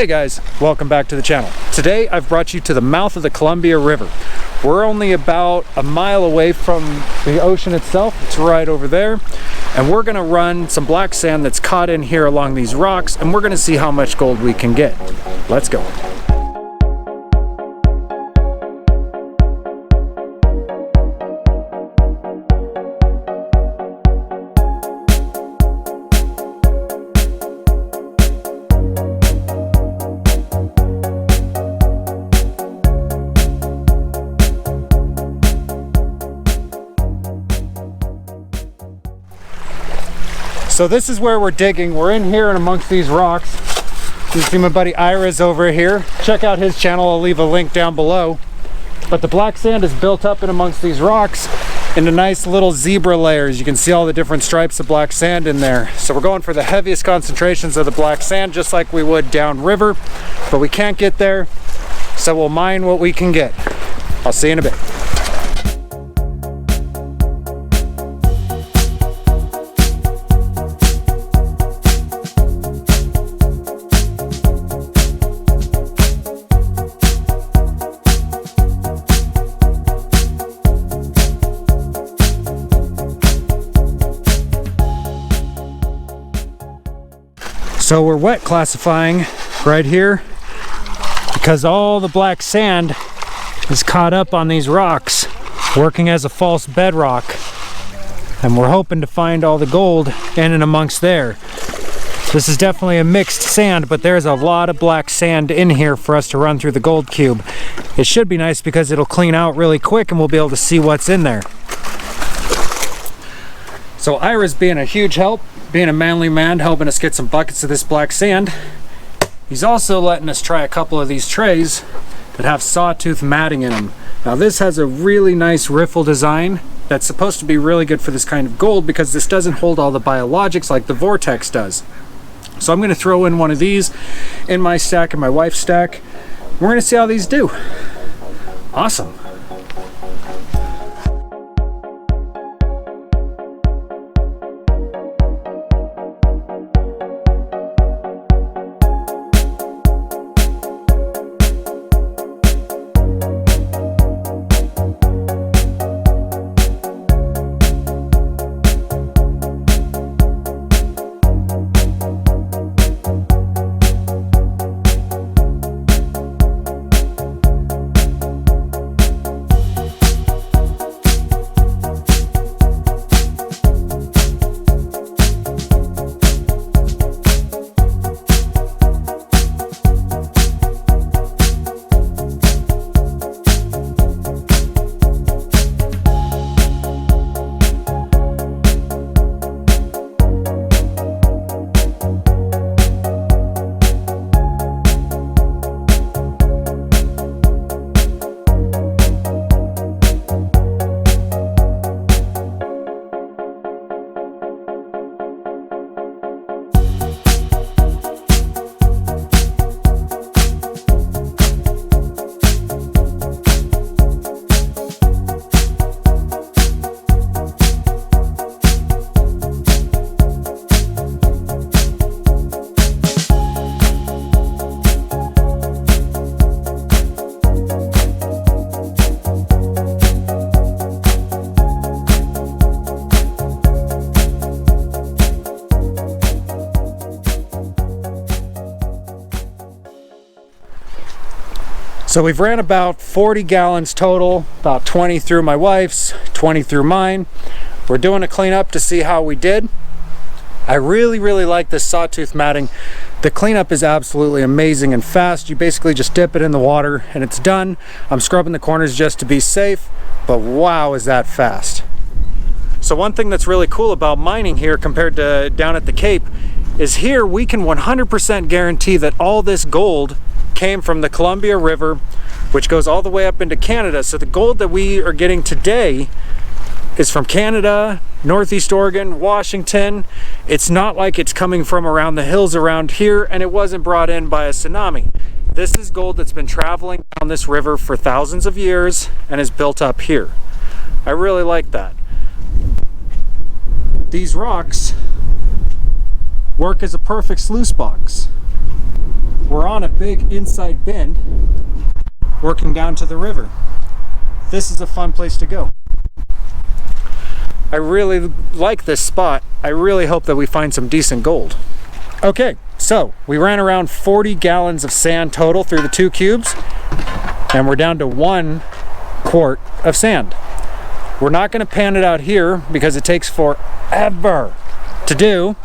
Hey guys, welcome back to the channel. Today I've brought you to the mouth of the Columbia River. We're only about a mile away from the ocean itself. It's right over there. And we're gonna run some black sand that's caught in here along these rocks, and we're gonna see how much gold we can get. Let's go. So this is where we're digging. We're in here and amongst these rocks. You see my buddy Ira's over here. Check out his channel, I'll leave a link down below. But the black sand is built up in amongst these rocks into nice little zebra layers. You can see all the different stripes of black sand in there. So we're going for the heaviest concentrations of the black sand, just like we would downriver, but we can't get there, so we'll mine what we can get. I'll see you in a bit. So we're wet classifying right here because all the black sand is caught up on these rocks, working as a false bedrock. And we're hoping to find all the gold in and amongst there. This is definitely a mixed sand, but there's a lot of black sand in here for us to run through the gold cube. It should be nice because it'll clean out really quick and we'll be able to see what's in there. So Ira's being a huge help, being a manly man, helping us get some buckets of this black sand. He's also letting us try a couple of these trays that have sawtooth matting in them. Now this has a really nice riffle design that's supposed to be really good for this kind of gold because this doesn't hold all the biologics like the Vortex does. So I'm going to throw in one of these in my stack and my wife's stack. We're going to see how these do. Awesome. So we've ran about 40 gallons total, about 20 through my wife's, 20 through mine. We're doing a cleanup to see how we did. I really like this sawtooth matting. The cleanup is absolutely amazing and fast. You basically just dip it in the water and it's done. I'm scrubbing the corners just to be safe, but wow, is that fast. So one thing that's really cool about mining here compared to down at the Cape is here we can 100% guarantee that all this gold came from the Columbia River, which goes all the way up into Canada. So the gold that we are getting today is from Canada, Northeast Oregon, Washington. It's not like it's coming from around the hills around here, and it wasn't brought in by a tsunami. This is gold that's been traveling down this river for thousands of years and is built up here. I really like that. These rocks work as a perfect sluice box. we're on a big inside bend working down to the river. This is a fun place to go. I really like this spot. I really hope that we find some decent gold. Okay, so we ran around 40 gallons of sand total through the 2 cubes, and we're down to 1 quart of sand. We're not going to pan it out here because it takes forever to do.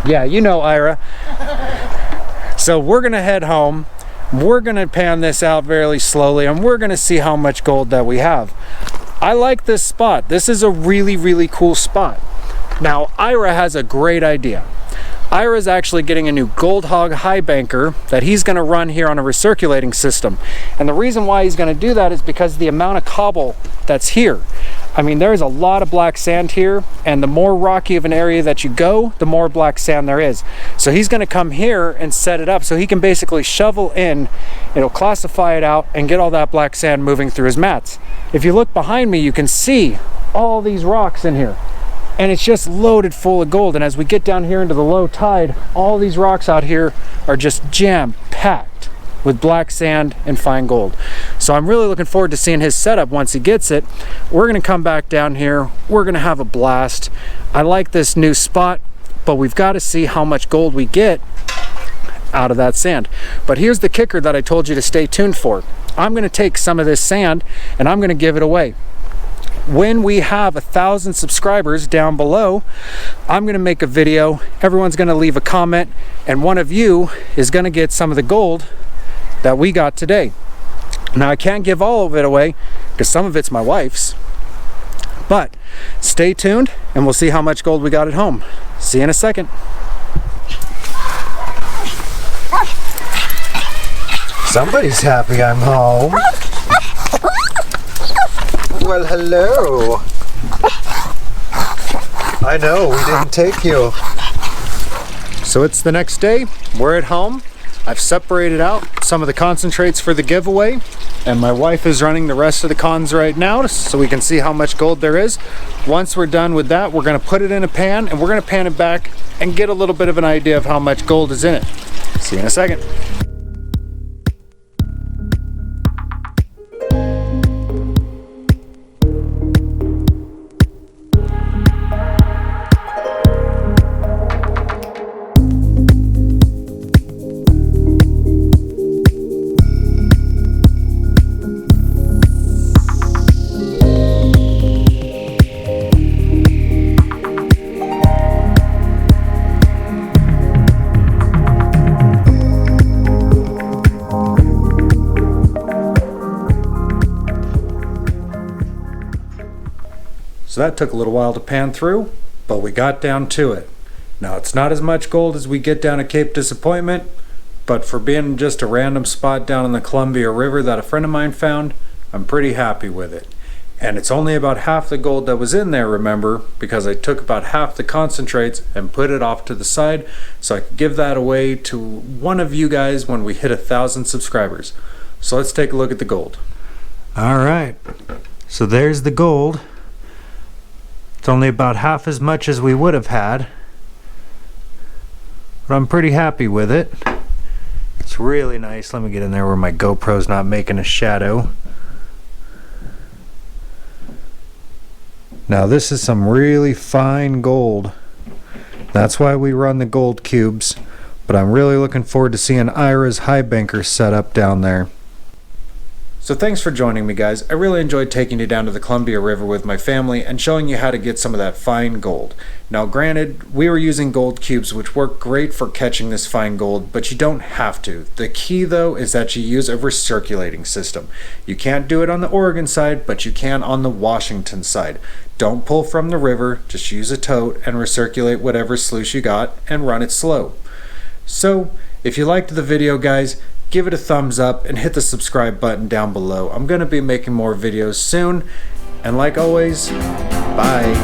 Yeah, you know, Ira. So we're going to head home. We're going to pan this out very slowly, and we're going to see how much gold that we have. I like this spot. This is a really, really cool spot. Now, Ira has a great idea. Ira's actually getting a new Gold Hog high banker that he's going to run here on a recirculating system. And the reason why he's going to do that is because the amount of cobble that's here. I mean, there's a lot of black sand here, and the more rocky of an area that you go, the more black sand there is. So he's going to come here and set it up so he can basically shovel in, it'll classify it out, and get all that black sand moving through his mats. If you look behind me, you can see all these rocks in here. And it's just loaded full of gold. And as we get down here into the low tide, all these rocks out here are just jam-packed with black sand and fine gold. So I'm really looking forward to seeing his setup once he gets it. We're gonna come back down here. We're gonna have a blast. I like this new spot, but we've got to see how much gold we get out of that sand. But here's the kicker that I told you to stay tuned for. I'm gonna take some of this sand and I'm gonna give it away. When we have 1,000 subscribers down below, I'm going to make a video. Everyone's going to leave a comment, and one of you is going to get some of the gold that we got today. Now, I can't give all of it away because some of it's my wife's, but stay tuned and we'll see how much gold we got at home. See you in a second. Somebody's happy I'm home. Well, hello. I know, we didn't take you. So it's the next day. We're at home. I've separated out some of the concentrates for the giveaway, and my wife is running the rest of the cons right now so we can see how much gold there is. Once we're done with that, we're going to put it in a pan, and we're going to pan it back and get a little bit of an idea of how much gold is in it. See you in a second. So that took a little while to pan through, but we got down to it. Now it's not as much gold as we get down at Cape Disappointment, but for being just a random spot down in the Columbia River that a friend of mine found, I'm pretty happy with it. And it's only about half the gold that was in there, remember, because I took about half the concentrates and put it off to the side so I could give that away to one of you guys when we hit 1,000 subscribers. So let's take a look at the gold. All right, so there's the gold. It's only about half as much as we would have had, but I'm pretty happy with it. It's really nice. Let me get in there where my GoPro's not making a shadow. Now this is some really fine gold. That's why we run the gold cubes, but I'm really looking forward to seeing Ira's high banker set up down there. So thanks for joining me, guys. I really enjoyed taking you down to the Columbia River with my family and showing you how to get some of that fine gold. Now granted, we were using gold cubes which work great for catching this fine gold, but you don't have to. The key though is that you use a recirculating system. You can't do it on the Oregon side, but you can on the Washington side. Don't pull from the river, just use a tote and recirculate whatever sluice you got and run it slow. So if you liked the video, guys, give it a thumbs up and hit the subscribe button down below. I'm going to be making more videos soon. And like always, bye.